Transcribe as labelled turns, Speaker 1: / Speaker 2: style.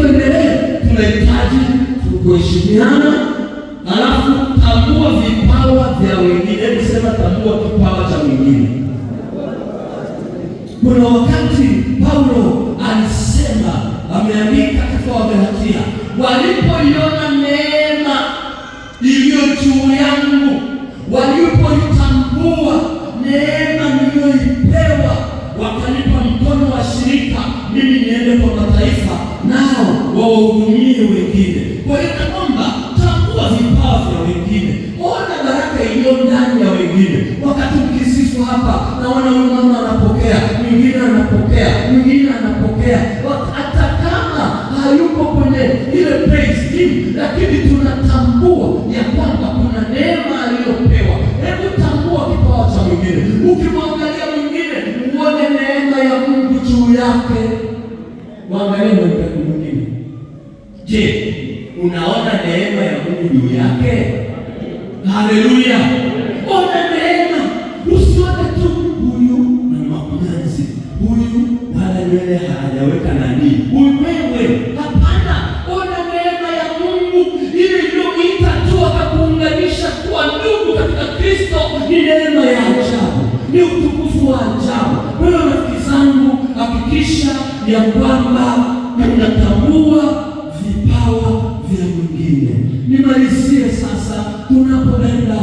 Speaker 1: tuendelee, tunahitaji kuheshimiana, alafu tambua vipawa vya wengine. Hebu sema tambua kipawa cha wengine. Kuna wakati Paulo alisema, ameandika katika Wagalatia, walipoiona neema iliyo juu yangu, walipoitambua neema niliyoipewa, wakanipa mkono wa shirika mimi niende kwa mataifa nao wawahudumie wengine. Kwa hiyo naomba tambua vipawa vya wengine, ona baraka iliyo ndani ya wengine. Wakati ukisifu hapa, naona huyu mama anapokea, mwingine anapokea, mwingine anapokea, hata kama hayuko kwenye ile praise team, lakini tunatambua ya kwamba kuna neema aliyopewa. Hebu tambua kipawa cha mwingine. Ukimwangalia mwingine, uone neema ya Mungu juu yake. Mwangalie mwingine. Je, unaona neema ya Mungu juu yake? Haleluya! Ona neema, usione tu huyu na makunyanzi, huyu wala nywele hajaweka nani, huyu wewe. Hapana, ona neema ya Mungu ile iliyoita tu akakuunganisha kuwa ndugu katika Kristo. Ni neema ya ajabu, ni utukufu wa ajabu. Wewe rafiki zangu, hakikisha ya kwamba unatambua vipawa vya mwingine. Nimalizie sasa, tunapoenda